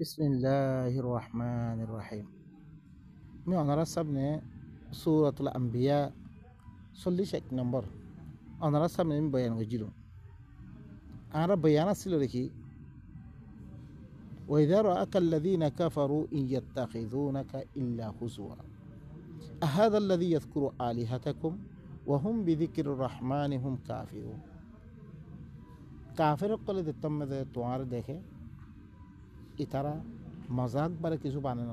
বিসমিল্লাহির রহমানির রহিম। আমি অনারার সামনে সূরাতুল আম্বিয়া 41 নম্বর অনারার সামনে আমি বয়ান করছিল। আর বয়ান ছিল দেখি ওয়াইদা রাআকাল্লাযীনা কাফারু ইন ইয়াত্তাখিযুনাকা ইল্লা হুজওয়া আহাযাল্লাযী ইয়াযকুরু আলিহাতাকুম ওয়া হুম বিযিকরির রহমানি হুম কাফিরুন। কাফের কলে তম্মে তোমার দেখে ইতারা মজাক বারে কিছু বানে না,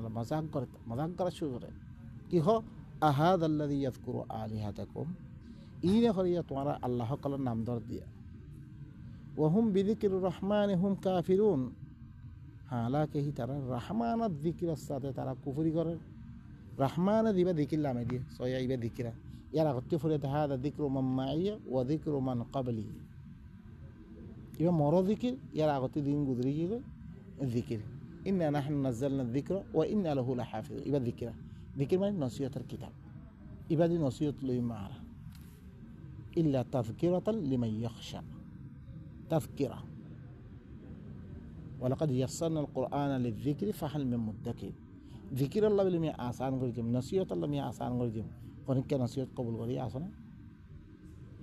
মজাক করা শুরু করে। কি হ আহাদ আল্লাযী ইয়াযকুরু আলিহাতাকুম, ইনে করিয়া তোমারা আল্লাহ কলার নাম ধর দিয়া। ওয়া হুম বিযিকরির রহমানি হুম কাফিরুন, হালাকে হি তারা রহমানের যিকিরের সাথে তারা কুফরি করে। রহমানে দিবা যিকির লামে দিয়ে সয়া ইবা যিকিরা ইয়ার আগতে ফুরে হাদা যিকরু মান মাইয়া ওয়া যিকরু মান ক্বাবলি, ইবা মর যিকির ইয়ার আগতে দিন গুজরি গিয়ে যিকির। ইন্না নাহনু নাযালনা যিকরা ওয়া ইন্না লাহু লাহাফিজুন, ইবা যিকিরা যিকির মানে নসিহতের কিতাব। ইবা দি নসিহত লই মারা ইল্লা তাযকিরাতাল লিমান ইয়াখশা, তাযকিরা ওয়ালাকাদ ইয়াসসারনাল কুরআনা লিযিকরি ফাহাল মিন মুদ্দাকির। যিকির আল্লাহ বলে আমি আসান করে দিম, নসিহত আল্লাহ আমি আসান করে দিম। অনেককে নসিহত কবুল করি আসো না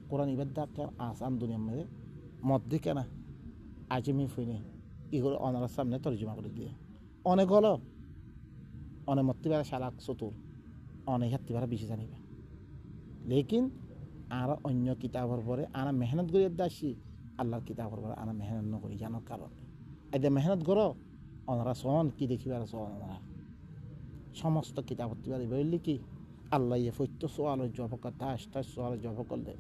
কোরআন ইবাদ দাকার আসান দুনিয়ার মধ্যে মধ্যে কেন আজমি ফিনে এগুলো অনার সামনে তর্জমা করে দিয়ে অনেক হলো অনেক মত্তিবার সালাক চতুর অনেক হাত্তিবার বেশি জানিবা। লেকিন আর অন্য কিতাবর পরে আনা মেহনত করি আসি, আল্লাহর কিতাবর পরে আনা মেহনত নকরি জানো কারণ এদের মেহনত করো ওনারা সন কি দেখিবার সন ওনারা সমস্ত কিতাব বললি কি আল্লাহ ইয়ে ফৈত্য সোয়ালের জফক তাস তাস সোয়ালের জফ করলে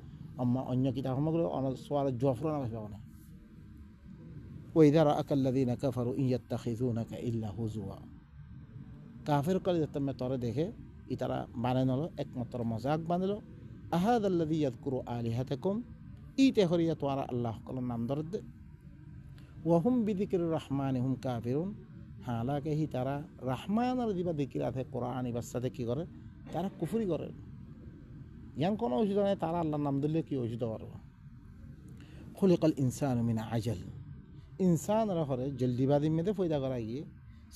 অন্য কিতাব সমগ্র সোয়ালের জফর না ভাবে না। ওয়াইদা রাআকাল্লাযীনা কাফারু ইন ইয়াত্তাখিযুনাকা ইল্লা হুজওয়া, কাফের কলে তুমি তরে দেখে ইতারা বানাই নলো একমাত্র মজাক বানালো। আহাযাল্লাযী ইয়াযকুরু আলিহাতাকুম, ইতে হরিয়া তোরা আল্লাহ কলার নাম ধরে দে। ওয়া হুম বিযিকরির রহমানি হুম কাফিরুন, হালাকে হি তারা রহমানের দিবা যিকির আছে কোরআন ইবার সাথে কি করে তারা কুফরি করে। ইয়ান কোনো অসুবিধা নেই, তারা আল্লাহর নাম দিলে কি অসুবিধা করবো। খুলিকাল ইনসানু মিন আজাল, ইনসানরা হরে জলদিবাজি মেয়েদে পয়দা করা গিয়ে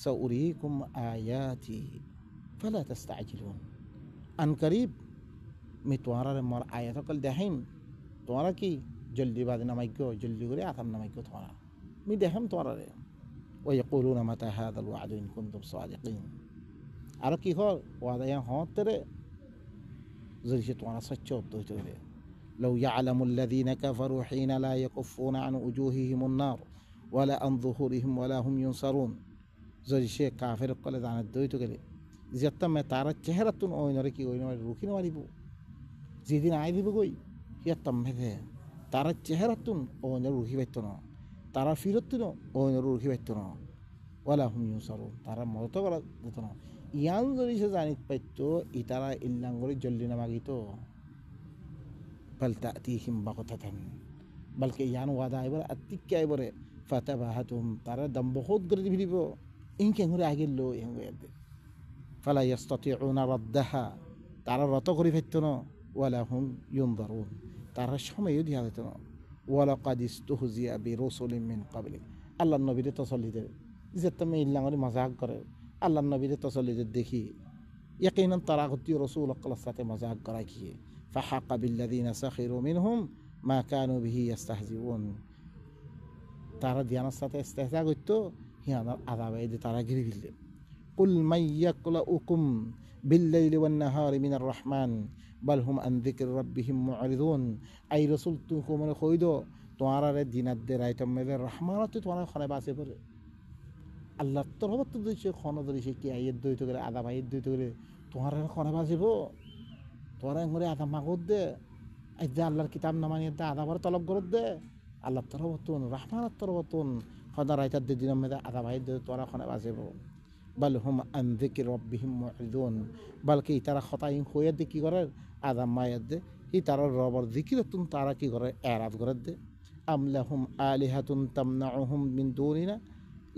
সাউরিকুম আয়াতি ফালা তাস্তাজিলুন, আনকরিব আমি তোমার মর আয়াত সকল দেখাইম তোমারা কি জলদিবাজি নামাইক্য জলদি করে আতাম নামাইক্য তোমারা আমি দেখাম তোমারা রে। ওয়ায়াকুলুনা মাতা হাযাল ওয়া'দু ইন কুনতুম সাদিকিন, আর কি হল ওয়াদা ইয়ান হতে যদি সে তোমারা সচ্চ হইতে হইলে। লাউ ইয়ালামুল্লাযীনা কাফারু হিনা লা ইয়াকুফুনা আন উজুহিহিমুন নার ওয়ালা আন যুহুরিহিম ওয়ালা হুম ইউনসারুন, যদি সে কাফের কলে জানে দইতে গেলে যেতামে তারা চেহারা তুন ওইনরে কি ওইনরে রুখি মারিব যেদিন আই দিব গই হিয়াতাম ভেদে তারা চেহারা তুন ওইনরে রুখি পাইত না, তারা ফিরত তুন ওইনরে রুখি পাইত না, ওয়ালা হুম ইউনসারুন তারা মদত করা যেত না। ইয়ান যদি সে জানিত পাইত ই তারা ইল্লাঙ্গরি জল্দি না মাগিত বাল তাতিহিম বাগতাতান, বলকে ইয়ান ওয়াদা আইবার আত্তিকে আইবরে ফাতাবাহাতুহুম তারা দম বহুত করে দিব ইনকে ঘুরে আগের লো এঙ্গে ফালা ইয়াস্তাতিউনা রাদ্দাহা তারা রত করি ফেলত না, ওয়ালা হুম ইউনজারুন তারা সময়ও দিয়া যেত না। ওয়ালাকাদ ইস্তুহজিয়া বিরুসুলিম মিন ক্বাবলিক, আল্লাহর নবীরে তসল্লিদের যে তুমি ইল্লাঙ্গরি মজাক করে আল্লাহর নবীরে তসল্লিদের দেখি ইয়াকিনান তারা গতীয় রাসূল আল্লাহর সাথে মজাক করা গিয়ে ফাহাক্কা বিল্লাযীনা সাখিরু মিনহুম মা কানু বিহি ইস্তাহজিউন, তারা ধ্যানের সাথে ইস্তেহজা করতো হিয়ানার আযাবে যে তারা ঘিরে ফেললে। কুল মান ইয়াকলাউকুম বিল্লাইলি ওয়ান নাহারি মিনার রহমান বাল হুম আন যিকরি রাব্বিহিম মু'রিদুন, আই রাসূল তুমি কোমরে কইদ তোমারা দিনাত দে রাইতাম মেরে রহমানত তোমারা খনে বাসে পড়ে আল্লাহ তরফ তো দিছে খন ধরিছে কি আইয়ের দইতে করে আদা ভাইয়ের দইতে করে তোমার খনে বাসিব তোরা করে আদা মাগত দে আজ যে আল্লাহর কিতাব নামানিয়ে দে আদা বার তলব করত দে আল্লাহ তরফতুন রহমানের তরফতুন খদা রাইতার দিনের মধ্যে আদা ভাইয়ের দে তোরা খনে বাসিব। বাল হুম আন যিকরি রাব্বিহিম মু'রিদুন, বলকে তারা খতাইন হয়ে দে কি করে আদা মায়ের দে ই তারা রবর যিকিরতুন তারা কি করে এরাদ করে দে। আম লাহুম আলিহাতুন তামনাউহুম মিন দুনিনা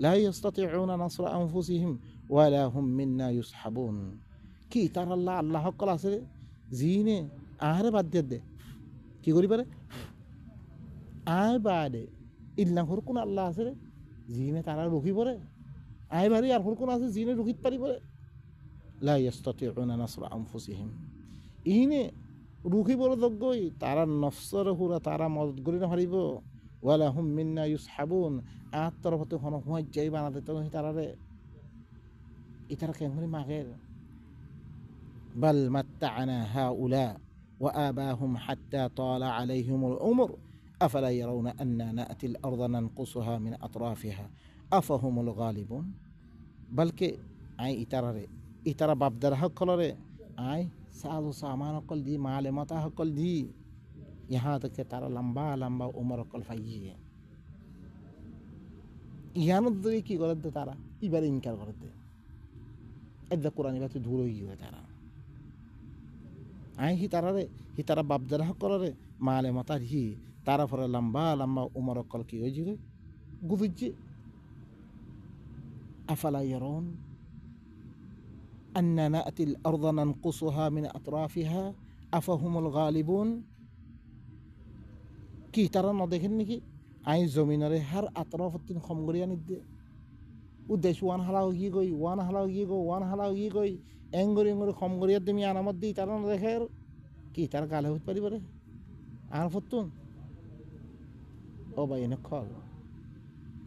লা ইস্তাতিউনা নাসরা আনফুসিহিম ওয়ালা হুম মিন্না ইউসহাবুন, কি তার আল্লাহ আল্লাহ হক আছে জিনে আহারে বাদ দিয়ে দে কি করি পারে আয় বাদে ইল্লাহর কোন আল্লাহ আছে রে জিনে তারা রুখি পড়ে আই বাড়ি আর কোন আছে জিনে রুকিত পারি বলে লা ইয়াস্তাতিউনা নাসরা আনফুসিহিম ইনে রুখি বড় দগ্গই তারা নফসর হুরা তারা মদত করি না হারিব ওয়ালা হুম মিন্না ইউসহাবুন আর তরফতে হন হুঁয়াই যাই বানাতে তো তারারে ইতারা কেমনি মাগের বাল মাত্তা'না হাউলা ওয়া আবাহুম হাত্তা তালা আলাইহিমুল উমর আফালা ইয়ারাউনা আন্না না'তিল আরদা নানকুসুহা মিন আতরাফিহা আফাহুমুল গালিবুন বলকে আই ইতারা বাপদার হকলরে আই साधु सामान अकल दी माल मता अकल दी यहाँ तक के तारा लंबा लंबा उम्र अकल फाइए यहाँ तो की कर दे तारा इबार इनकार कर दे ऐसा कुरानी बात दूर हो गई तारा आई ही तारा बाप जरा अकल रे माल मता ही तारा फर लंबा लंबा उम्र अकल की हो जी गुबिजी अफला यरोन أننا نأتي الأرض ننقصها من أطرافها أفهم الغالبون কি তারা না দেখেন নাকি আই জমিনরে হার আতরফ তিন খমগরিয়া নিদে উদ্দেশ ওয়ান হালাও গই এঙ্গরি খমগরিয়া তুমি আনামত দি তারা না দেখের কি তার গালে হতে পারি পারে আর ফতুন ও ভাই এনে কল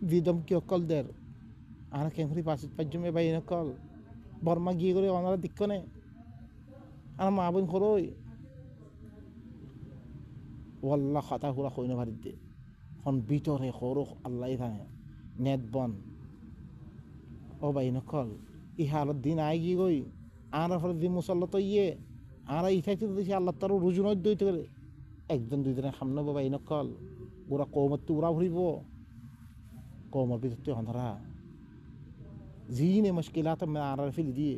দিদম কি অকল দের আর কেমরি পাঁচিত পাঁচজমে ভাই এনে কল বর্মা গিয়ে করে ওনারা দিক্ষণে আর মা বোন খরই ওয়াল্লাহ খাতা হুরা কইন ভারিত দে হন ভিতরে খরখ আল্লাহ জানে নেট বন ও ভাই নকল ইহালত দিন আই গিয়ে গই আর ফলে দিন মুসল্লত ইয়ে আর ইথাইতে দিছি আল্লাহ তার রুজুনত দইতে গেলে একজন দুইজনের সামনে ভাই নকল ওরা কৌমত উড়া ভরিব কৌমর ভিতরতে হনরা জিনে মুশকিলাত মে আরার ফিল দিয়ে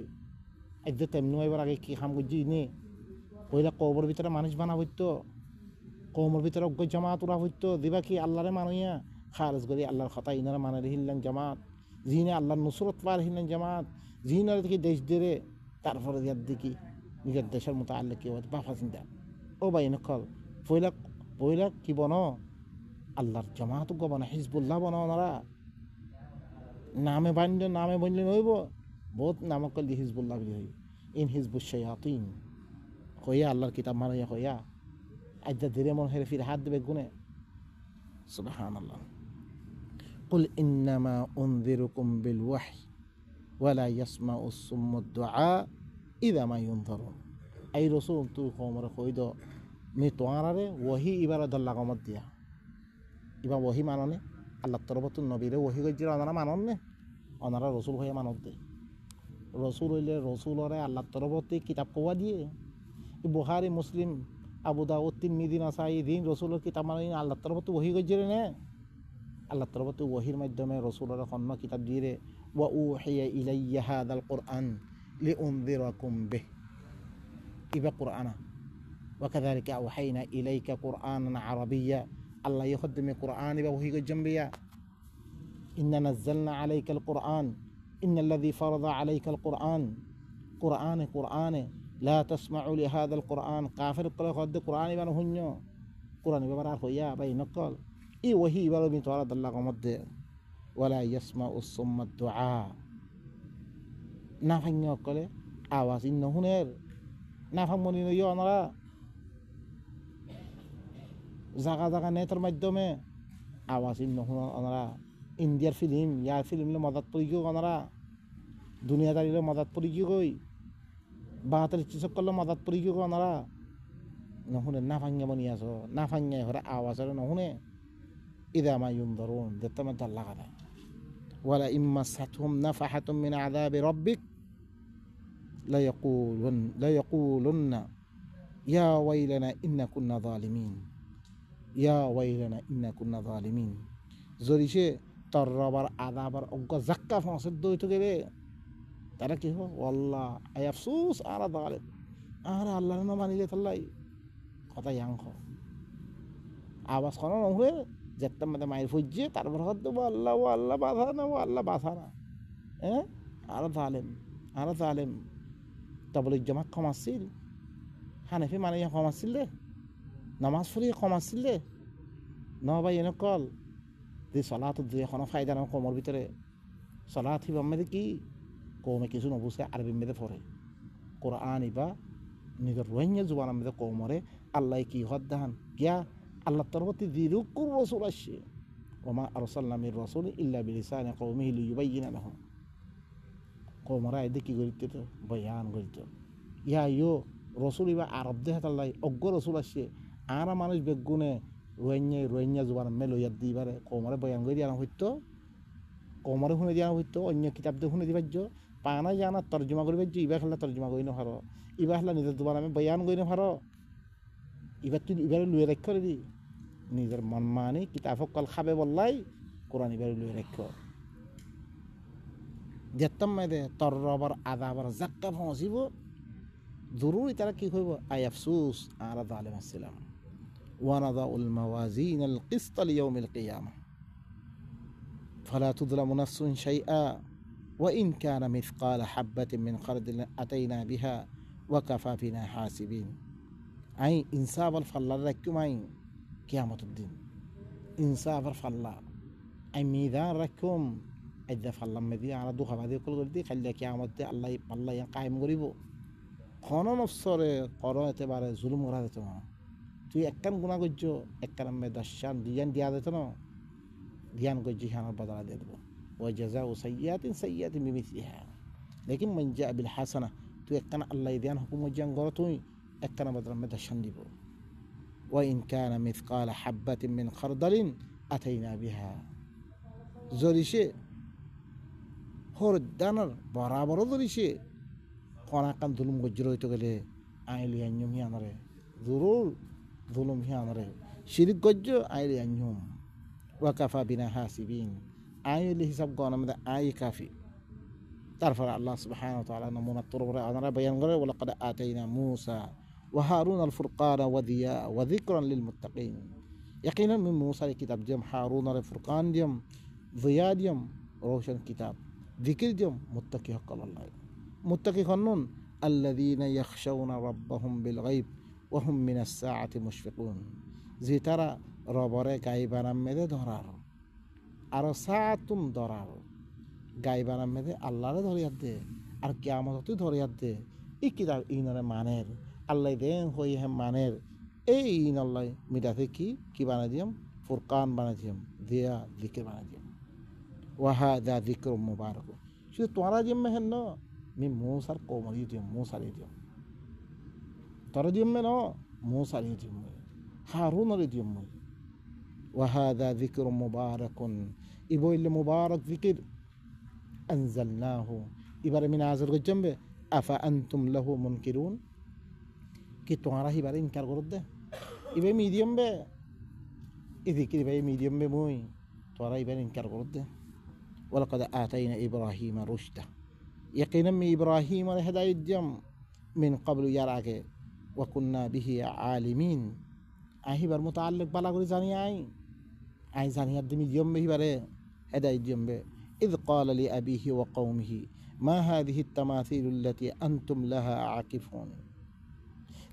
একদম তেমনি এবার আগে কি খাম গুজি নে কইলা কবর ভিতরে মানুষ বানা হইতো কবর ভিতরে অজ্ঞ জামাত উড়া হইতো দিবা কি আল্লাহরে মানইয়া খারেজ করি আল্লাহর কথা ইনারা মানে হিললেন জামাত জিনে আল্লাহর নুসরত পার হিললেন জামাত জিনারে দেখি দেশ দেরে তারপরে দিয়ার দেখি নিজের দেশের মতো আল্লাহ কি হতো বাফা চিন্তা ও ভাই নকল পয়লা কি বনো আল্লাহর জামাত গো বনা হিজবুল্লাহ বনা ওনারা নামে বানলে নইব বহুত নামকল দি হিজবুল্লাহ বলি হই ইন হিজবুশ শায়াতিন কইয়া আল্লাহর কিতাব মানাইয়া কইয়া আজ্জা ধীরে মন হেরে ফিরে হাত দেবে গুনে সুবহানাল্লাহ কুল ইন্নামা উনযিরুকুম বিল ওয়াহই ওয়ালা ইয়াসমাউস সুম্মুদ দুআ ইযা মা ইউনযিরুন আই রাসূল তুই কওমরে কইদ মি তোয়ারারে ওহী ইবারা দল্লা কমত দিয়া ইবা ওহী মাননে আল্লাহ তরফতুন নবীরে ওহী গজ্জিরা ওনারা মানন নে ওনারা রসুল হয়ে মানত দে রসুল হইলে রসুলরে আল্লাহ তরফতে কিতাব কোয়া দিয়ে বুখারী মুসলিম আবু দাউদ তিরমিজি নাসাই দিন রসুলের কিতাব মানে আল্লাহ তরফতে ওহী গজ্জিরে নে আল্লাহ তরফতে ওহীর মাধ্যমে রসুলরে খন্ন কিতাব দিয়ে ওয়া উহিয়া ইলাইয়া হাদাল কুরআন লিউনযিরাকুম বিহি ইবা কুরআনা ওয়া কাযালিকা আওহাইনা ইলাইকা কুরআনান আরাবিয়্যা আল্লাহ ইখদমে কুরআন ইবা ওহী গজ্জম্বিয়া إنا نزلنا عليك القرآن إن الذي فرض عليك القرآن قرآن لا تسمعوا لهذا القرآن كافر قال خد القرآن بان هنيو قرآن ببر خويا باي نقل إي وهي بلو بنت ولد الله قمد ولا يسمع الصم الدعاء نافن يقول آواز إنه هنر نافن منين يو أنرا জাগা নেতার মাধ্যমে আওয়াজ ইন্ন ওনারা ইন্ডিয়ার ফিল্ম ইয়ার ফিল্মলে মদত পড়ি গিয়ে ওনারা দুনিয়াদারিলে মদত পড়ি গিয়ে গই বাহাতের চিচক করলে মদত পড়ি গিয়ে ওনারা নহনে না ভাঙ্গা বনি আছো না ভাঙ্গাই হরে আওয়াজ আর নহনে ইদা মা ইউনযিরুন দেখতে মধ্যে আল্লাহ কথা ওয়ালা ইম্মাসাতহুম নাফাহাতুম মিন আযাবি রাব্বিক লা ইয়াকুলুন্না ইয়া ওয়াইলানা ইন্না কুন্না যালিমিন ইয়া ওয়াইলানা ইন্না কুন্না যালিমিন জরিসে তোর রবার আদাবার অজ্ঞ জাক্কা ফাঁসের দই তো গেলে তারা কি হো আল্লাহ আই আফসুস আর দালে আর আল্লাহর নাম মানিলে তাল্লাই কথা ইয়াংখ আওয়াজ কোনো নহলে যেতে মধ্যে মায়ের ফুজিয়ে তারপর হত দেবো আল্লাহ ও আল্লাহ বাধা না ও আল্লাহ বাধা না হ্যাঁ আরো জালেম তবলিগ জামাত ক্ষমাসিল হানেফি মানে ক্ষমাসিল দে নামাজ পড়িয়ে ক্ষমাসিল দে ন ভাই এনে কল যে চলাটো যে এখনো ফায়দা নাও কমর ভিতরে সালাত হিবা মেদে কি কৌমে কিছু নবুসে আরবি মেদে পড়ে কোরআন ইবা নিজের রোহিঙ্গা জুবান মেদে কৌমরে আল্লাহ কি হদ্দাহান গিয়া আল্লাহ তরফতি দিরুকুর রসুল আসছে ওমা আরসালনা মির রাসূল ইল্লা বিলিসানি কওমিহি লিয়ুবাইয়িনা লাহুম কৌমরা এদে কি করিতে তো বয়ান করিত ইয়া ইয়ো রসুল ইবা আরব দেহ আল্লাহ অজ্ঞ রসুল আসছে আরা মানুষ বেগুনে রোহিঙ্গা জুবান মে লইয়া দিবারে কৌমরে বয়ান করি দিয়া হইতো কৌমরে শুনে দিয়া হইতো অন্য কিতাব দিয়ে শুনে দিবার্য পানা জানা তর্জমা করি পারছি ইবা খেলা তর্জমা করি নভার ইবা খেলা নিজের জুবান আমি বয়ান করি নভার এবার তুই এবারে লুয়ে রাখ দি নিজের মন মানি কিতাব কল খাবে বললাই কোরআন এবারে লুয়ে রাখ যেতাম মেদে তর রবার আদাবার জাক্কা পৌঁছিব জরুরি তারা কি হইব আই আফসুস আর জালেম আসসালাম ওয়ানাদাউল মাওয়াজিন আল কিসত লিয়াউমিল কিয়ামা ফালা তুযলামু নাফসুন শাইআ ওয়া ইন কানা মিসকাল হাববাতিন মিন খারদিন আতাইনা বিহা ওয়া কাফা বিনা হাসিবিন আই ইনসাফ আল ফাল্লার রাখুম আই কিয়ামতের দিন ইনসাফ আর ফাল্লা আই মিজান রাখুম আইদা ফাল্লাম মেদি আর দুঃখাবাদী কল করে দি খাইলে কিয়ামতে আল্লাহ পাল্লা কায়েম করিব খন নফসরে কর এতেবারে জুলুম করা যেত না তুই একখান গুণা করছ একখান মে দশান ডিজাইন দিয়া যেত না ধ্যান করছি হানার বদলা দিয়ে দেবো ওই জাজা ও সৈয়াতিন বিমিসলিহা লেকিন মান জা বিল হাসানা তুই একখান আল্লাহ ধ্যান হুকুম জ্ঞান কর তুই একখানা বদলা মে দশান দিব ওয়া ইন কানা মিসকাল হাব্বাতিন মিন খারদালিন আতাইনা বিহা জরিসে হর দানার বরাবর জরিসে কনাকান জুলুম গজ্জর হইতে গেলে আইলি আঞ্জুম হিয়ানরে জরুর জুলুম হিয়ানরে শিরিক গজ্জ আইলি আঞ্জুম ওয়াকাফা বিনা হাসিবিন আইলি হিসাব গণা মধ্যে আই কাফি তারপর আল্লাহ সুবহানাহু ওয়া তাআলা নমুনা তরবরে আনারা বয়ান করে ওয়ালাকাদ আতাইনা মূসা ওয়া হারুন আল ফুরকান ওয়া দিয়া ওয়া যিকরান লিল মুত্তাকিন ইয়াকিনান মিন মূসা কিতাব দিম হারুন আল ফুরকান দিম জিয়া দিম রোশন কিতাব যিকির দিম মুত্তাকি হক্কাল আল্লাহ মুত্তাকি খন্নুন আল্লাযীনা ইয়াখশাউনা রাব্বাহুম বিল গায়ব ওয়া হুম মিনাস সাআতি মুশফিকুন যে তারা রবরে গায়বানাম মেদে ধরার আর সাআতুম ধরার গায়বানাম মেদে আল্লাহরে ধরিয়াত দে আর কিয়ামততে ধরিয়াত দে ই কিতাব ইনরে মানের আল্লাহ দেন হই হে মানের এই ইন আল্লাহ মিটাতে কি বানাই দিম ফুরকান বানাই দিম দিয়া যিকির বানাই দিম ওয়া হাযা যিকরুম মুবারাক শুধু তোরা দিম মেহেন ন মি মূসার কওমরি দিম মূসারে দিম তোরা দিম মে ন মূসারে দিম হারুনরে দিম ওয়া হাযা যিকরুম মুবারাকুন ইবইল মুবারাক যিকির আনজালনাহু এবারে মিনা আযর গজম্বে আফা আনতুম লাহু মুনকিরুন কি তোরা হিবারে ইনকার করদ দে ইবে মিডিয়াম বে ইযিকির বে মিডিয়াম বে মুই তোরা ইবারে ইনকার করদ দে ওয়ালাকাদ আতাইনা ইব্রাহিমা রুশদা ইয়াকিনাম মি ইব্রাহিম আল হিদায়াত দিম মিন ক্বাবলু ইয়ার আগে ওয়া কুননা বিহি আলিমিন আহিবার মুতাআল্লিক বালা করে জানি আই জানিয়াত দিমি দিম বে হিবারে হিদায়াত দিম বে إذ قال لأبيه وقومه ما هذه التماثيل التي أنتم لها عاكفون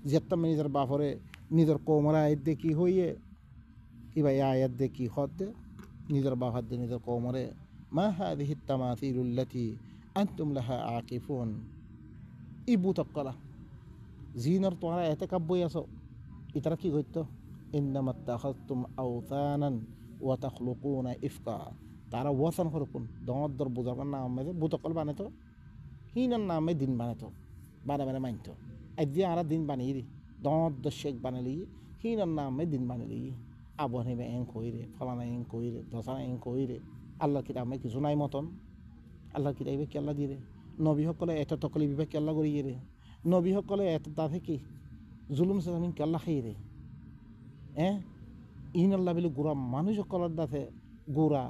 جتم نذر بافره نذر قومرا يدكي هويه إبا يا يدكي خد نذر بافد نذر قومره ما هذه التماثيل التي أنتم لها عاكفون إبو تقلا زينر طوارا يتكبو يسو إتركي قلتو إنما اتخذتم أوثانا وتخلقون إفكا তারা ওয়াসান হরকুন দর বুজার নাম মেদে বুতকল বানাতো হিনার নামে দিন বানাতো বানা মানতো আইদিয়া আর দিন বানিয়ে দি দর শেখ বানালি হিনার নামে দিন বানালি আবু হানিফা এং কইরে ফলানা এং কইরে দসানা এং কইরে আল্লাহ কিতাবে কিছু নাই মতন আল্লাহ কিতাবে কি আল্লাহ দিয়ে নবী সকলে এত তকলি বিবেক কি আল্লাহ করিয়ে রে নবী সকলে এত দাফে কি জুলুম সামিন কি আল্লাহ খাই রে ইন আল্লাহ বিলে গোড়া মানুষ সকলের দাফে গোড়া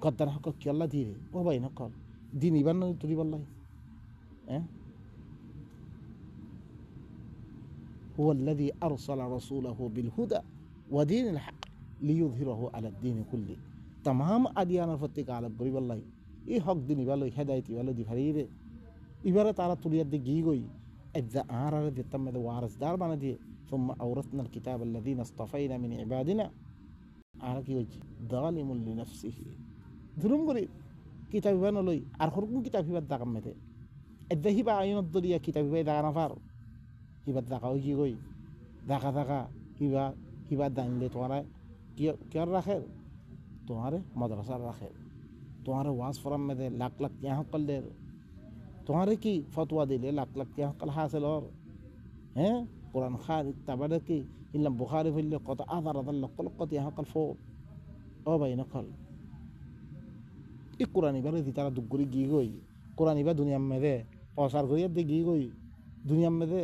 গদ্দার হক কি আল্লাহ দিয়ে ও ভাই নকল দিন ইবার নয় তুলি বললাই هو الذي أرسل رسوله بالهدى ودين الحق ليظهره على الدين كله تمام أديان الفتك على بري والله إيه حق دين يبالو هدايتي يبالو دي فريرة إبارة تعالى توليات دي جيغوي إذا آرار دي تم دي وارس دار بانا دي ثم أورثنا الكتاب الذين اصطفينا من عبادنا آرار كي وجه ظالم لنفسه ظلم করি কিতাবিবা নলই আর হরকুন কিতাবিবার দাগাম মেতে এদ্দা হিবা আইনত দলিয়া কিতাবিবাই দাগা নাফার হিবার দাগা ওই কি কই দেখা দেখা হিবা দাঁড়িয়ে তোমার কেয়ার রাখে তোমারে মাদ্রাসার রাখে তোমারে ওয়াজ ফরাম মেদে লাখ লাখ তিয়া হকল দে তোমারে কি ফতোয়া দিলে লাখ লাখ তিয়া হকল হাসিল হর হ্যাঁ কোরআন খার তাবারে কি ইল্লাম বুখারি ফেললে কত আধার আধার লক্ষ লক্ষ তিয়া হকল ফো ও ভাই নকল এই কোরআন এবারে দি তারা দুগুরি গিয়ে গই কোরআন এবার দুনিয়ার মেদে প্রচার করিয়া দিয়ে গিয়ে গই দুনিয়ার মেদে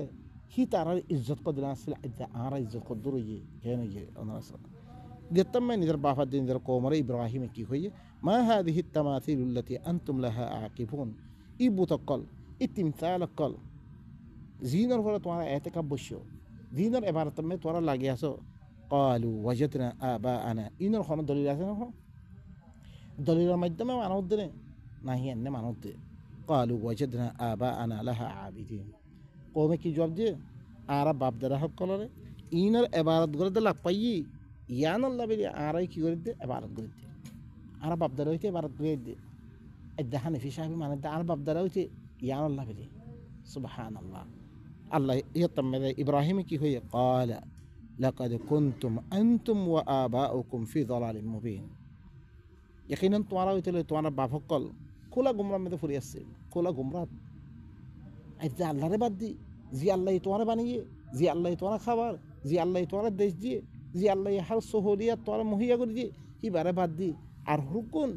হি তার ইজ্জত কর দিলা আসলে আর ইজ্জত কর দূর হইয়ে কেন গিয়ে দেখতাম मैं নিজের বাফার দিন নিজের কোমরে ইব্রাহিম কি হইয়ে মা হাদিহি তামাথিল উল্লাতি আনতুম লাহা আকিফুন ই বুতকল ই তিমসালকল জিনর পরে তোমার এতেকাব বসিও জিনর এবারত মে তোরা লাগে আসো قالوا وجدنا آباءنا ইনর কোন দলিল আছে না দলিলের মাধ্যমে মানব দিনে নাহি এনে মানব দে قالوا وجدنا آباءنا لها عابدين কমে কি জবাব দিয়ে আর বাপ দাদা হক কলরে ইনর এবারত করে দে লাগ পাই ইয়ান আল্লাহ বেরি আরাই কি করে দে এবারত করে দে আর বাপ দাদা হইতে এবারত করে দে এদ্দা হানিফি সাহেব মানে আর বাপ দাদা হইতে ইয়ান আল্লাহ বেরি সুবহানাল্লাহ আল্লাহ ইয়াতাম মেদে ইব্রাহিম কি হইয়ে قال لقد كنتم أنتم وآباؤكم في ضلال مبين يقينا তোমারা হইতে তোমার বাপ হকল খোলা গুমরা মেদে ফুরি আসছে খোলা গুমরা আইতে আল্লাহরে বাদ দি জি আল্লাহ তোমার বানিয়ে জি আল্লাহ তোমার খাবার জি আল্লাহ তোমার দেশ দিয়ে জি আল্লাহ হার সহরিয়াত তোমার মহিয়া করে দিয়ে ইবারে বাদ দি আর হরকুন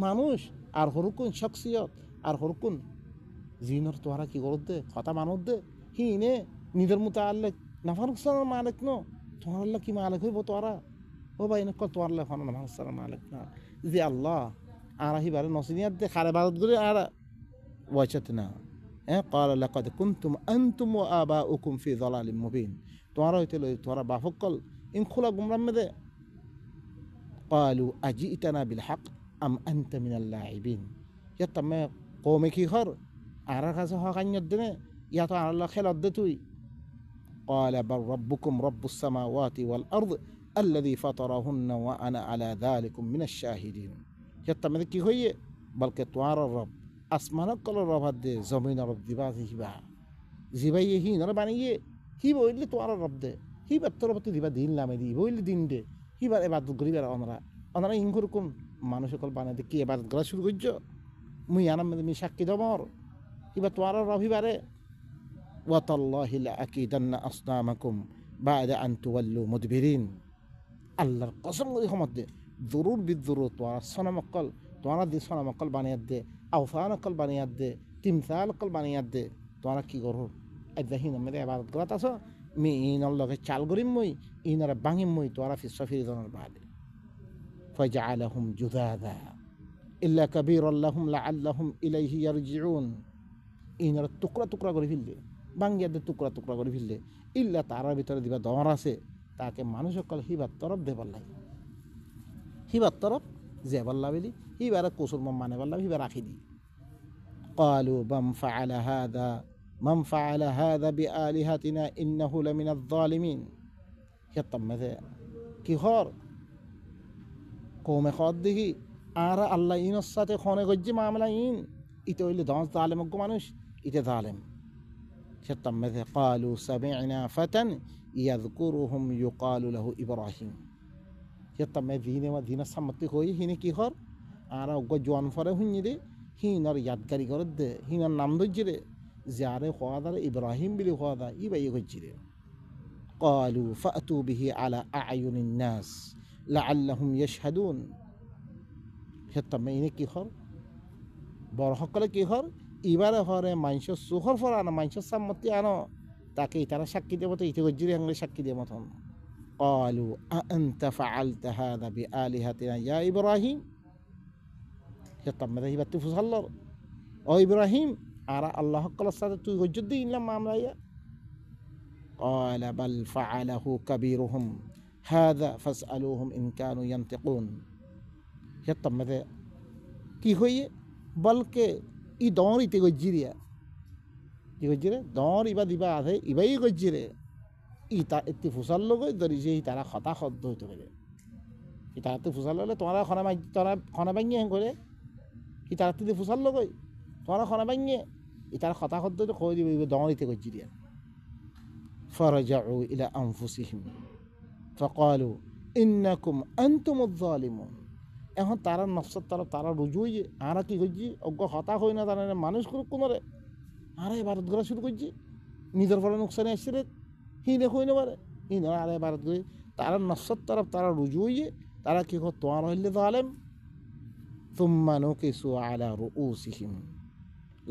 মানুষ আর হরকুন শখসিয়ত আর হরকুন জিনর তোহারা কি করত দে কথা মানত দে হি নে নিজের মতো আল্লাহ নাফানুসানের মালিক ন তোমার আল্লাহ কি মালিক হইব তোরা ও ভাই নক তোমার আল্লাহ নাফানুসানের মালিক না জি আল্লাহ আর হিবারে নসিনিয়াত দে খারে বারত করে আর ওয়াচাতনা قال لقد كنتم أنتم وآباؤكم في ضلال مبين توارا يتلو توارا بافقل إن خلا قمرم ده قالوا أجئتنا بالحق أم أنت من اللاعبين يتم قومك خر أراك سهاقن يدنا يطع الله خلال دتوي قال بل ربكم رب السماوات والأرض الذي فطرهن وأنا على ذلك من الشاهدين يتم ذكي هي بل كتوارا الرب আসমানক কলর রব দে জমিন রব দিবা হিবা জিবাই হি নর বানিয়ে হি বইলে তো আর রব দে হি বাত্তর রব দিবা দিন নামে দি বইলে দিন দে হিবার এবার গরিবার অনরা ইনগুর কোন মানুষ সকল বানাই দে কি এবার গলা শুরু করছ মুই আনাম মি সাক্ষী দমর হিবা তো আর রব হিবারে ওয়াতাল্লাহি লা আকিদান্না আসনামাকুম বা'দা আন তুওয়াল্লু মুদবিরিন আল্লাহর কসম করে ক্ষমত দে জরুর বিজরুর তো আর সনামকল তোরা দি সনামকল বানিয়ে দে আউফানকল বানিয়ে দে তিমসালকল বানিয়ে দে তোরা কি করো এদাহিন মেরে এবারত গলাত আস মি ইনর লগে চাল গরিম মই ইনরে বাঙিম মই তোরা ফিরি দনের বাদে ফাজআলাহুম জুদাদা ইল্লা কাবীরাল্লাহুম লাআল্লাহুম ইলাইহি ইয়ারজিউন ইনর টুকরা টুকরা করে ফেললে বাঙ্গিয়া দে টুকরা টুকরা করে ফেললে ইল্লা তারার ভিতরে দিবা দর আছে তাকে মানুষ সকল হিবার তরফ দেবার লাগে হিবার তরফ জেবাল্লা বলি হিবারে কসুর মানে বললাম হিবার রাখি দি قالوا من فعل هذا بآلهتنا إنه لمن الظالمين يطم مثلا কি হর কমে খদ দেখি আর আল্লাহ ইনর সাথে খনে গজ্জি মামলা ইন ইতে হইলে দশ জালেম মানুষ ইতে জালেম يطم مثلا قالوا سمعنا فتى يذكرهم يقال له إبراهيم يطم دين সামতি হই হিনে কি হর আর অজ্ঞ জোয়ান ফরে হুঁই দে হিনর ইয়াদগারি করে দে হিনর নাম ধরছি রে যারে হওয়া দাঁড়ে ইব্রাহিম বিলি হওয়া দা ইবাই করছি রে قالوا فأتوا به على أعين الناس لعلهم يشهدون হেতম ইনে কি হর বড় সকলে কি হর ইবারে হরে মাংস সুখর ফর আনো মাংস সামতি আনো তাকে তারা সাক্ষী দেব তো ইতে করছি রে আংলে সাক্ষী দেব মতন قالوا أأنت فعلت هذا بآلهتنا يا إبراهيم يطم ماذا هي بتفصلر أو إبراهيم أرى الله قال الصلاة توجد إلا ما أملايا قال بل فعله كبيرهم هذا فاسألوهم إن كانوا ينطقون يطم ماذا كي هو بلك إداري تجريا دار إبا دبا هذا إبا يجري ইতা এতি ফুসাল লগে ধরি যে তারা খতা খদ্দ হইতে পারে ইতা এতি ফুসাল হলে তোমরা খনা তোরা খনা ভাঙিয়ে করে তারা তিতে ফুসাল লগই তোরা খনা বাঙিয়ে তার কথা শব্দ কই দিবে দঙরিতে করছি দিয়া ফারাজাউ ইলা আনফুসিহিম ফাকালু ইন্নাকুম আনতুমুয যালিমুন। এখন তারা নফসত তরফ তারা রুজুই আরা কি করছি অজ্ঞ হতা হই না তারা মানুষ করুক কোনরে আরে ভারত গড়া শুরু করছি নিজের ফলে নোকসানে আসছে রে হিনে হই না পারে হিন আরে ভারত গড়ে তারা নফসত তরফ তারা রুজুই তারা কি কর তোমার হইলে জালেম থুম্মা নুকিসু আলা রুউসিহিম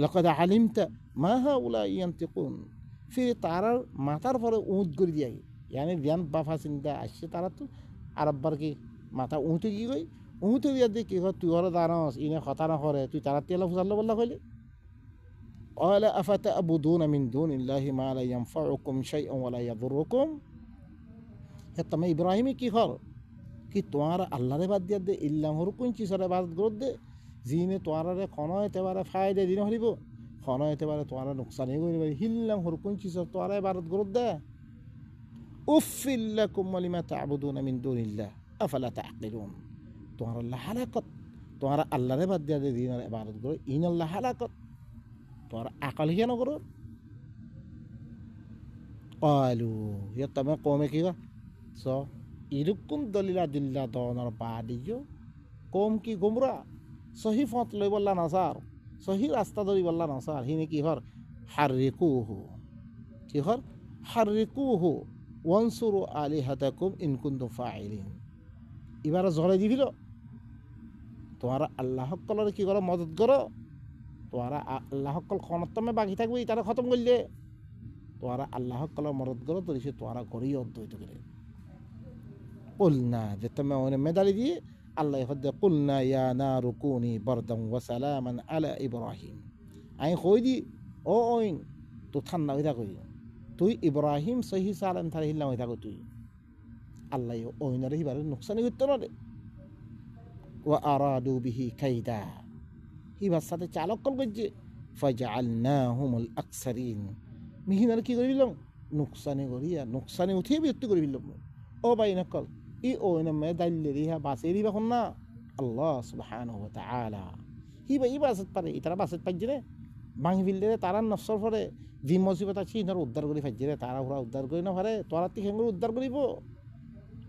লাকাদ আলিমতা মা হাউলা ইয়ান্তিকুন। ফিরে তারার মাথার পরে উঁত করে দিয়ে ইয়ানি জ্ঞান বাফা চিন্তা আসছে তারা তো আরব্বার কি মাথা উঁতে কি কই উঁতে দিয়া দিয়ে কি কর তুই ওরা দাঁড়াস ইনে কথা না করে তুই তারা তেলা ফুসাল্লা বললা কইলে قال أفتعبدون من دون الله ما لا ينفعكم شيئا ولا يضركم। তুমি ইব্রাহিম কি কর কি তোমার আল্লাহরে বাদ দিয়া দে ইল্লাম হরকুন চিসরে বাদ গরদ দে জিনে তোমারে কোনো এতেবারে ফায়দা দিন হরিব কোনো এতেবারে তোমার নুকসানি করিব হিল্লাম হরকুন চিসর তোমারে বাদ গরদ দে উফিল লাকুম লিমা তা'বুদুনা মিন দুনিল্লাহ আফালা তা'কিলুন। তোমার আল্লাহ হালাকত তোমার আল্লাহরে বাদ দিয়া দে দিনের ইবাদত করো ইন আল্লাহ হালাকত তোমার আকল কেন করো। قالوا يتما قومে কি সো ইরুকুন দলিলা দিল্লা দনার বাদিও কম কি গুমরা সহি ফত লই বললা নাসার সহি রাস্তা ধরি বললা নাসার হিনে কি হর হারিকুহু কি হর হারিকুহু ওয়ানসুরু আলিহাতাকুম ইন কুনতুম ফাইলিন। এবারে জলে দিবিল তোমার আল্লাহ হকলের কি করো মদত করো তোমার আল্লাহ হকল ক্ষণতমে বাকি থাকবে তারা খতম করলে তোমার আল্লাহ হকলের মদত করো তো সে তোমারা করেই অদ্বৈত করে قلنا جتما وانا مدالي دي الله يخد قلنا يا نار كوني بردا وسلاما على ابراهيم اي خوي دي او اوين تو ঠান্ডা হইতা কই তুই ইব্রাহিম সহি সালাম থারে হিল্লা হইতা কই তুই আল্লাহ ওইনারে হিবারে নুকসানি হইতো না রে ওয়া আরাদু বিহি কাইদা হিবার সাথে চালক কল করছে ফাজআলনাহুমুল আকসারিন মিহিনার কি করিলাম নুকসানি করিয়া নুকসানি উঠিয়ে বিরক্ত করিলাম ও ভাই নকল ই ও নমে দাইলে রিহা বাসেরি বাখন না আল্লাহ সুবহানাহু ওয়া তাআলা হিবা ই বাসত পারে ইতারা বাসত পাইছে রে ভাঙি ফিললে তারা নফসর পরে যে মুসিবত আছে ইনার উদ্ধার করে ফাইছে রে তারা ওরা উদ্ধার করে না পারে তোরা তি হেঙ্গুর উদ্ধার করিব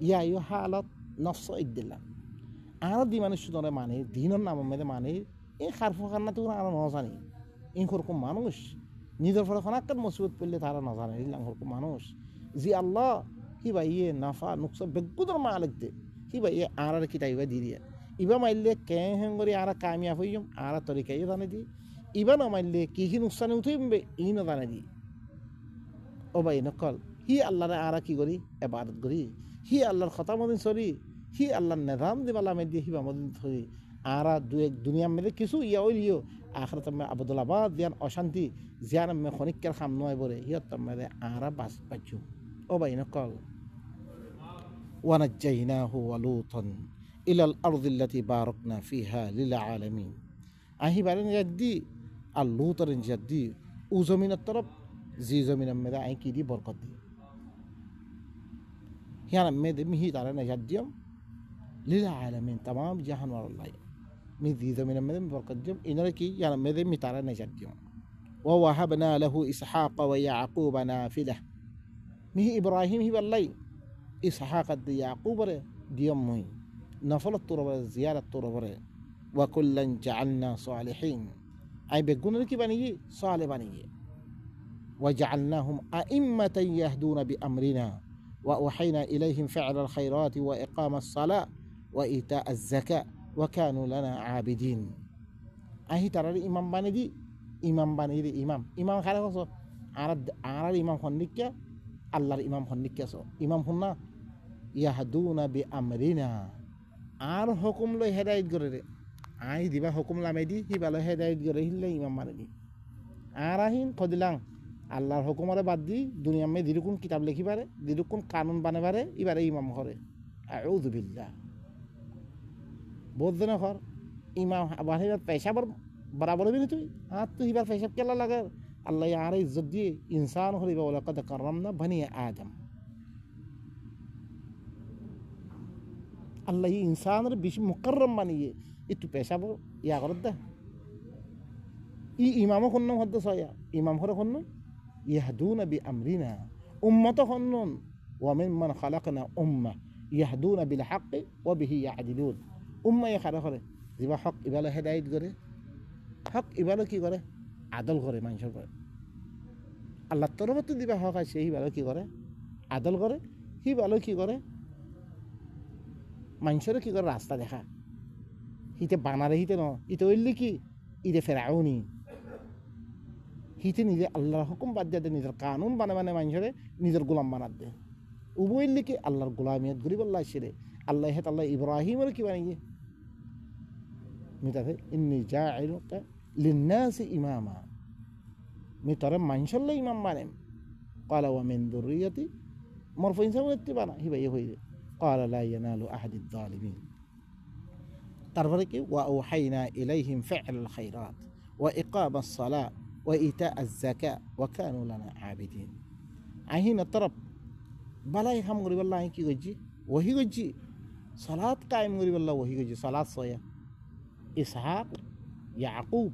ইয়া ইউ হালত নফস ইদ্দিল্লাহ আর দি মানুষ শুধু মানে দিনের নাম মেদে মানে এই খারফু খান্না তো আর নজানি এই রকম মানুষ নিজের ফলে খানাক্কার মুসিবত পড়লে তারা নজানে ইল্লাহ রকম মানুষ জি আল্লাহ হিবা ইয়ে নাফা নুকসান বেগুদর মালিক দে হিবা ইয়ে আর কিতাইবা দি দিয়া ইবা মাইলে কে হেঙ্গরি আর কামিয়াব হইম আর তরিকাই জানে দি ইবা না মাইলে কি কি নুকসানে উঠবে ই না জানে দি ও ভাই নকল হি আল্লাহরে আর কি করি ইবাদত করি হি আল্লাহর কথা মদিন সরি হি আল্লাহর নিজাম দিবালা মে দিয়ে হিবা মদিন সরি আর দুনিয়া মে কিছু ইয়া ওইলিও আখরাত মে আবদুল্লাবাদ জিয়ান অশান্তি জিয়ান মে খনিকের খাম নয় বলে হিয়ত মে আর বাস পাচ্ছু ও ভাই নকল ونجيناه ولوطا إلى الأرض التي باركنا فيها للعالمين أهي بارن جدي اللوطر جدي وزمين الطرف زي زمين مدا أي كيدي بركت دي يعني مدا مهي تارنا جديم للعالمين تمام جهان والله من زي زمين مدا بركت ديم إن ركي يعني مدا مهي تارنا جديم ووهبنا له إسحاق ويعقوب نافلة مهي إبراهيم هي والله إسحاق دي يعقوب ديوم مي نفل التراب زيارة التراب وكلا جعلنا صالحين أي بيقولون لك بني صالح بني وجعلناهم أئمة يهدون بأمرنا وأوحينا إليهم فعل الخيرات وإقام الصلاة وإيتاء الزكاة وكانوا لنا عابدين أهي ترى الإمام بني دي إمام إمام خلاص عرد الإمام خنيكة الله الإمام خنيكة سو إمام خنا ইয়াহদুনা বি আমরিনা আর হুকুম লই হেদায়েত করে রে আই দিবা হুকুম লামাই দি হিবালে হেদায়েত করে হিলে ইমাম মানে দি আর আহিন কদিলাং আল্লাহর হুকুমরে বাদ দি দুনিয়া মে দিরুকুন কিতাব লিখি পারে দিরুকুন কানুন বানে পারে ইবারে ইমাম করে আউযু বিল্লাহ বহুত দিন কর ইমাম বাহির পেশাবর বরাবর বিনি তুই হাত তুই হিবার পেশাব কেলা লাগে আল্লাহ আর ইজ্জত দিয়ে ইনসান হরিবা ওয়া লাকাদ কাররামনা বনি আদম আল্লাহ ইনসানের বেশি মুকররম বানিয়ে একটু পেশাব ইয়া করে দে ইমামও খন্নম হদ্দ সয়া ইমাম হরে খন্নন ইয়াহদুনা বি আমরিনা উম্মত খন্নন ওয়ামিন মান খালাকনা উম্মা ইয়াহদুনা বিল হাক্কি ওয়া বিহি ইয়াদিলুন উম্মা এ খারা করে যিবা হক ইবালে হেদায়েত করে হক ইবালে কি করে আদল করে মানুষের করে আল্লাহ তরফত দিবা হক আছে হিবালে কি করে আদল করে হিবালে কি করে মানুষের কি করে রাস্তা দেখা হিতে বানারে হিতে ন ইতে হইলে কি ইতে ফেরাউনি হিতে নিজে আল্লাহর হুকুম বাদ দিয়ে নিজের কানুন বানে মানুষের নিজের গোলাম বানাত দে উবইলে কি আল্লাহর গোলামিয়ত গরিব আল্লাহ সেরে আল্লাহ হেত আল্লাহ ইব্রাহিমের কি বানিয়ে মিটাতে ইন্নি জাইলুকা লিন্নাসি ইমামা মি তোরে মানুষের ইমাম বানেম ক্বালা ওয়া মিন যুররিয়াতি মরফু ইনসান ইত্তিবানা হিবাই হইবে ক্বালা লা ইয়ানালু আহাদিদ যালিমিন তারপরে কি ওয়া আওহাইনা ইলাইহিম ফি'লাল খায়রাত ওয়া ইকামাস সালাহ ওয়া ইতাআজ যাকাত ওয়া কানু লানা আবিদিন আহিনা তরফ বালাই কাম করি বললা কি করছি ওহি করছি সালাত কায়েম করি বললা ওহি করছি সালাত সয়া ইসহাক ইয়াকুব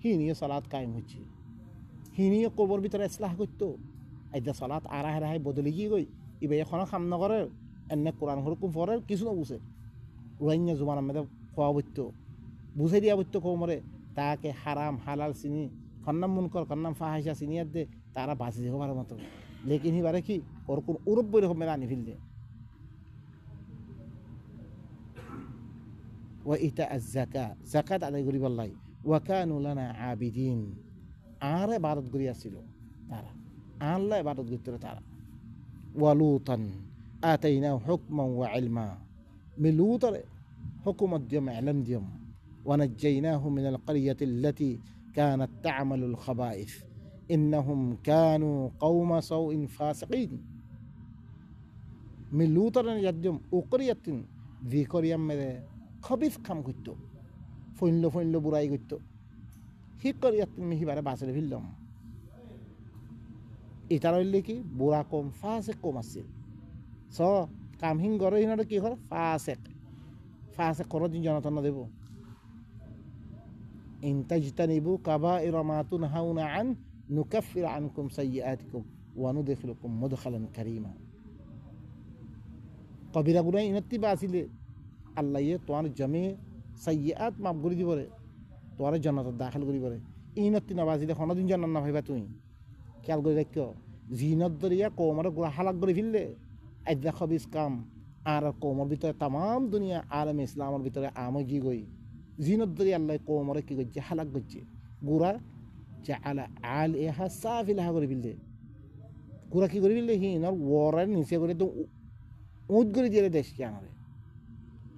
হি নিয়ে সালাত কায়েম হচ্ছে হি নিয়ে কবর ভিতরে ইসলাহ করতো আইদা সালাত আড়াই আড়াই বদলে গিয়ে গই ইবে এখনো কাম নকরে এনে কোরআন হুকুম পড়ে কিছু না বুঝে উড়াইয়া জুমান আমাদের খোয়া বইতো বুঝে দিয়া বইতো কমরে তাকে হারাম হালাল চিনি কন্নাম মুনকর কন্নাম ফাহাইসা চিনিয়ার দে তারা বাঁচি দেখো পারার মতো লেকিন হিবারে কি ওর কোন উরব বই রকম মেলা আনি ফেল দে ওয়া ইতাআজ যাকাত যাকাত আদায় করি বললাই ওয়া কানু লানা আবিদিন আর ইবাদত করি আসছিল তারা আল্লাহ ইবাদত করতে তারা ওয়া লুতান আতাইনাহু হুকমান ওয়া ইলমা মিলুতার হুকুমত দিয়ম ইলম দিয়ম ওয়া নাজ্জাইনাহু মিনাল ক্বরিয়াতিল্লাতী কানাত তা'মালুল খাবাইস ইন্নাহুম কানু কওমা সাউইন ফাসিকিন মিলুতার নাজ্জাম উকরিয়াতিন যিকরিয়াম মেরে খবিস কাম করত ফইনলো বুড়াই করত ঠিক করিয়াত মিহিবারে বাঁচলে ফিরলাম এটার হইলে কি বুড়া কম ফাঁসে কম আছিল স কামহীন গড়ে হিনারে কি হয় ফাঁসে করো দিন জনতন দেব ইনতাজতা নিবু কাবা ইরমাতুন হাউনা আন নুকাফির আনকুম সাইয়্যাতিকুম ওয়া নুদখিলুকুম মুদখালান কারীমা কবিরা গুনাহ ইনতি বাসিলে আল্লাহ তোমার জমে সাইয়্যাত মাফ করে দিবরে তোমার জান্নাত দাখিল করি বলে ইনতি না বাজিলে কোনোদিন জান্নাত না ভাইবা তুমি খেয়াল করে রাখিও জিনত দরিয়া কোমর গোড়া হালাক করে ফেললে আজ্জা খবিস কাম আর কোমর ভিতরে তাম দুনিয়া আলম ইসলামের ভিতরে আমে গিয়ে গই জিনত দরিয়া আল্লাহ কোমরে কি করছে হালাক করছে গোড়া যে আলা আল এহা সাফ ইলাহা করে ফেললে গোড়া কি করে ফেললে হিনর ওয়ারের নিচে করে তো উঁত করে দিয়ে দেশ কে আনারে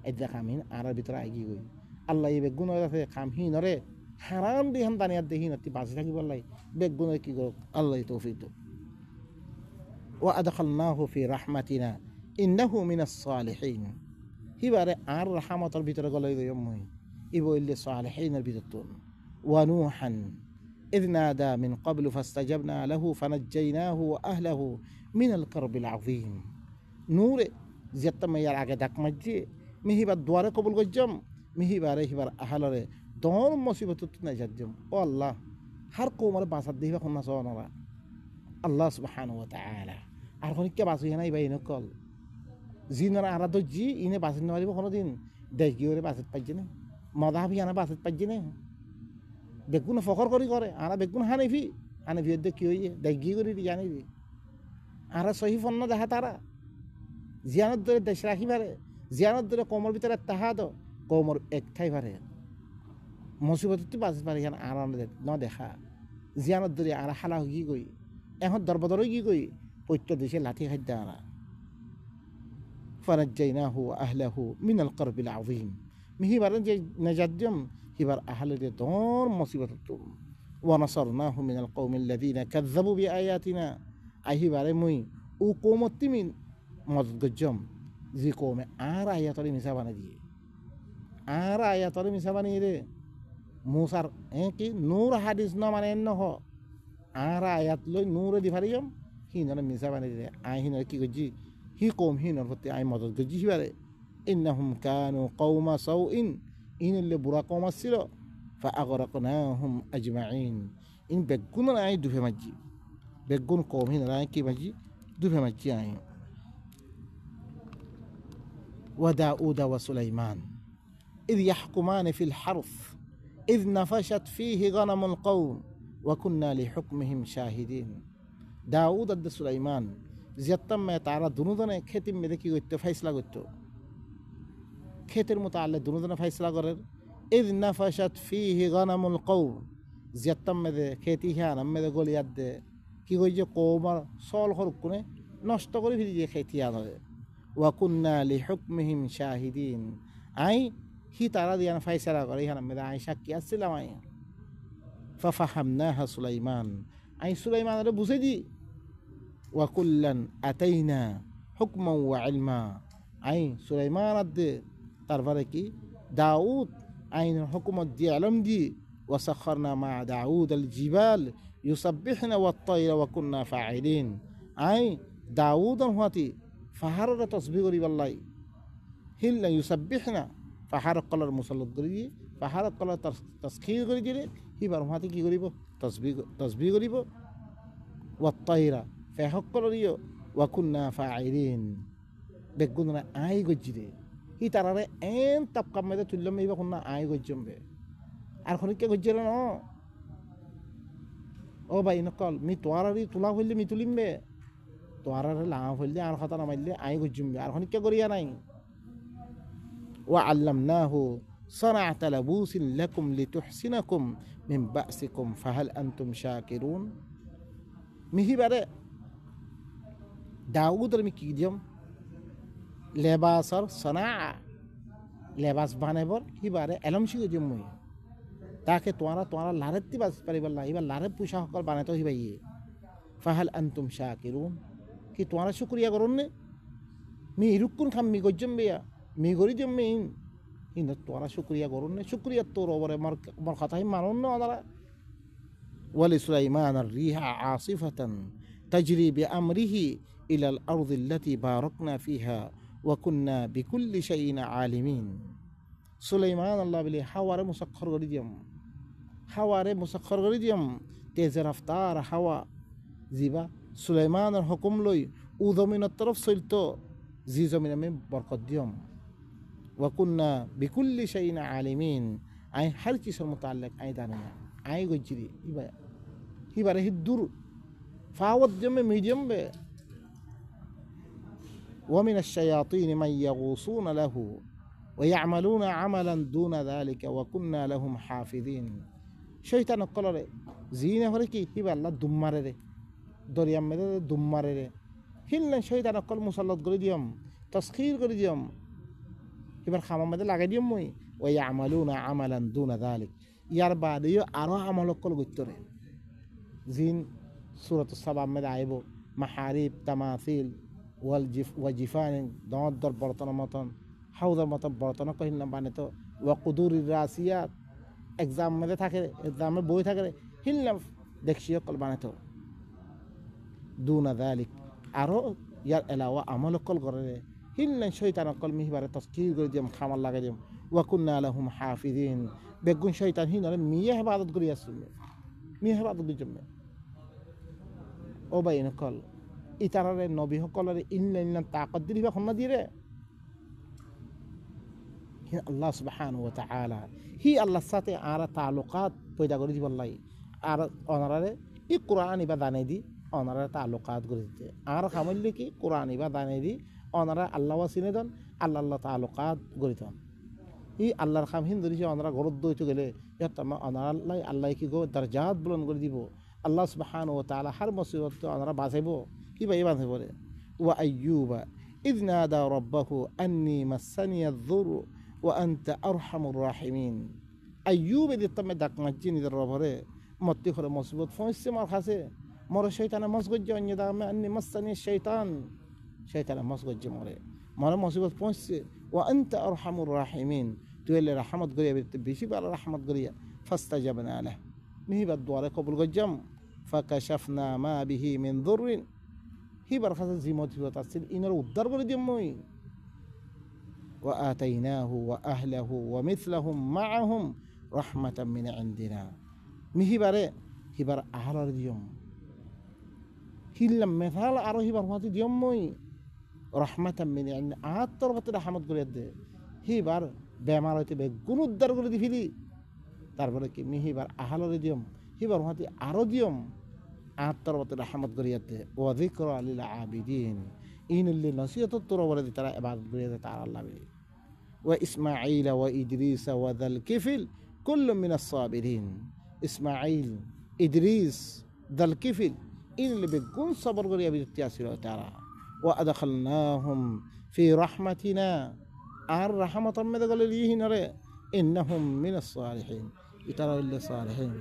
আজ্জা কামিন আর ভিতরে আগিয়ে গই আল্লাহ এই বেগুন আছে কামহীনরে হারাম দিহান দানিয়ার দেহীন বাঁচি থাকিব আল্লাহ বেগুনের কি করুক আল্লাহ তৌফিক দাও ওয়া আদখালনাহু ফি রাহমাতিনা ইন্নাহু মিনাস সালিহিন হিবারে আর রাহমাতের ভিতরে গলে গয়ম মই ইবইলে সালিহিনের ভিতর তো ওয়া নূহান إذ نادى من قبل فاستجبنا له فنجيناه وأهله من الكرب العظيم نور زيادة ما يرعى داك مجي মিহিবার দুয়ারে কবুল করজম মিহিবারে হিবার আহালরে দর মুসিবত না যাজম ও আল্লাহ হার কোমরে বাঁচাত দিবা কোন না সনরা আল্লাহ সুবহানাহু ওয়া তাআলা আর কোনকে বাঁচি নাই ভাই নকল জিনরা আরাদ জি ইনে বাঁচিন না পারিব কোনদিন দেশ গিয়ে বাঁচাত পাইছে না মাদাবি আনা বাঁচাত পাইছে না বেগুন ফখর করি করে আরা বেগুন হানিফি দেখ কি হইয়ে দেশ গিয়ে করি জানি আরা সহি ফন্ন দেখা তারা জিয়ানত ধরে দেশ রাখি পারে জিয়ানত ধরে কোমর ভিতরে তাহাদ কোমর একটাই পারে মুসিবত বাঁচতে পারে এখানে আর ন দেখা জিয়ানত ধরে আর হালা গিয়ে গই এখন দরবদরই গিয়ে গই পৈত্য দেশে লাঠি খাদ্য আনা ফানাজ্জাইনাহু ওয়া আহলাহু মিনাল কারবিল আযীম মিহিবার যে নাজাদ্যম হিবার আহলরে দর মুসিবত তো ওয়া নাসারনাহু মিনাল কওমিল্লাযীনা কাযযাবু বিআয়াতিনা আহিবারে মুই ও কওমতিমিন মদদ গজম যে কমে আর আয়াতরে মিশা বানিয়ে দিয়ে আর আয়াতরে মিশা বানিয়ে রে মুসার কি নূর হাদিস ন মানে ন হ আর আয়াত লই নূরে দি ফারিয়ম হিনরে মিশা বানিয়ে দে আই হিনরে কি গজি হি কম হিনর প্রতি আই মদদ গজি হিবারে ইন্নাহুম কানু কওমা সাউইন ইনলে বুড়া কম আসছিল فأغرقناهم أجمعين إن بيكون راي دوفي مجي بيكون قومين راي كي مجي دوفي مجي عين وداود وسليمان إذ يحكمان في الحرث إذ نفشت فيه غنم القوم وكنا لحكمهم شاهدين داود ود سليمان زيادة ما تعالى دنودنا كتم مدكي قلت فيصلة قلت كتر متعلق دنودنا فيصلة قرر إذ نفشت فيه غنم القوم زيادة ما كتي هانا ما قول يد كي قوي قوم صال خرقنا نشتغل في دي كتي هانا وكنا لحكمهم شاهدين أي هي ترى دي أنا فيصلة قرر هانا ما أي شك السلام ففهمناها سليمان أي سليمان هذا بوسدي وكلا أتينا حكما وعلما أي سليمان الد ترفركي داود أين حكم دي علم دي وسخرنا مع داود الجبال يسبحنا والطير وكنا فاعلين أي داود هاتي فحرر تصبيغ والله هلا يسبحنا فحرق قلر مسلط قريبي فحرق قلر تسخير قريبي هي برماتي كي قريبو تصبيغ قريبو والطير فحق قلريو وكنا فاعلين بقولنا آي قجدي هي ترى أن تبقى مدة تلهم يبقى كنا آي قجم به أرخوني كي قجرنا أو باي نقول مي توارري تولا فيلي مي توليم به توارري لا فيلي أنا خطنا ميلي آي قجم به أرخوني كي قريانا وعلمناه صنعة لبوس لكم لتحسنكم من بأسكم فهل أنتم شاكرون مهي بره داود رمي ديوم لباسر صناعة لباس بانبر هي بره علم شيء ديوم مي تاكي توارا لارتي بس بريبالله هي لارت پوشا هكال بانه تو هي بيه فهل أنتم شاكرون كي توارا شكريا قرون مي يركون خم مي قجم بيا مي قري ديوم مين إن توارا شكريا قرون شكريا تورو بره مرخطهم مانون نادرا ولسليمان الريح عاصفة تجري بأمره إلى الأرض التي باركنا فيها وكنا بكل شيء عالمين سليمان الله بلي حوار مسخر غريديم تيز رفتار حوا زيبا سليمان الحكم لوي وذو من الطرف سلطو زيزو من بركت ديوم وكنا بكل شيء عالمين أي هر چیز المتعلق أي دانيا أي گجري هي بره الدور فاوض جم ميديم به ومن الشياطين من يغوصون له ويعملون عملا دون ذلك وكنا لهم حافظين شيطان قال زينه فريكي هي بالله دمره دريا مده دمره هلن شيطان قال مسلط قرديم تسخير قرديم يبر خامم مده لاگديم موي ويعملون عملا دون ذلك يار بعد يو ارو عمل قل گتره زين سورة السبع مدعيبو محاريب تماثيل وجفان دور برطنا مطن حوض مطن برطنا كهن بانتو وقدور الراسيات اگزام مده থাকে এক্সামে বই থাকে হিললাম দেখছিও কল বানাতো دون ذلك আরো ইয়ার এলাওয়া আমল কল করে হিললাম শয়তান কল মিহবারে তসকির করে দিম খামাল লাগাই দিম ওয়াকুন্না লাহুম হাফিজিন বেগুন শয়তান হিনরে মিয়া ইবাদত করি আসলে মিয়া ইবাদত দিজমে ও বাইন কল ইতারারে নবী সকলের ইনলাইন তাকত দিবা খন্না দিরে আল্লাহ সুবহানাহু ওয়া তাআলা হি আল্লাহর সাথে আর তাআলুকাত পয়দা করে দিবাল্লাই আর অনারে ই কোরআনি বা দানাই দি অনারে তাআলুকাত করে দিতে আর খামল্লি কি কোরআনি বা দানাই দি অনারা আল্লাহ ওয়াসিনে দন আল্লাহ তাআলুকাত করে দন ই আল্লাহর খাম হিন্দুরি যে অনারা গরদ দইতে গেলে ইয়াতামা অনারা আল্লাহ কি গো দরজাত বুলন্দ করে দিব আল্লাহ সুবহানাহু ওয়া তাআলা হর মুসিবত অনারা বাঁচাইবো কি ভাই বাঁচাই বলে ওয়া আইয়ুবা ইয নাদা রাব্বাহু আন্নী মাসানি আয-যুরু ওয়া আনতা আরহামুর রাহিমিন আইয়ুব এদি তমে ডাক মাজি নিদের রবরে মত্তি করে মুসিবত ফসছে মার খাসে মরে শয়তানে মসগজ্জ অন্য দামে আন্নী মাসানি শয়তানে মসগজ্জ মরে মুসিবত ফসছে ওয়া আনতা আরহামুর রাহিমিন তুই এলে রহমত গরিয়া বেশি বার রহমত গরিয়া ফাস্তাজাবনা লাহ মিহিবাদ দুয়ারে কবুল গজ্জাম ফাকাশাফনা মা বিহি মিন যুররিন হিবার খাসে জিমত হিবত আসছিল ইনার উদ্ধার করে দিম মই ওয়া আতাইনাহু ওয়া আহলিহু ওয়া মিথলাহুম মাআহুম রহমাতাম মিন ইনদিনা মিহিবারে হিবার আহালার দিয়ম হিল্লাম মেথাল আরো হিবার হতে দিয়ম মই রহমাতাম মিন ইনদিনা আহাত্তর বতে রহমত করে দে হিবার বেমার হইতে বে গুণ উদ্ধার করে দি ফিলি তারপরে কি মিহিবার আহালার দিয়ম হিবার হতে আরো দিয়ম আহাত্তর বতে রহমত করিয়া দে ও যিকর লিল আবিদিন ইনুল্লি নসিহত তোর বলে দি তারা ইবাদত করে দে তার আল্লাহ বলি وإسماعيل وإدريس وذا الكفل كل من الصابرين إسماعيل إدريس ذا الكفل إن اللي بيكون صبر قرية بالتياسير وتعالى وأدخلناهم في رحمتنا الرحمة ماذا قال ليه نرى إنهم من الصالحين يترى اللي صالحين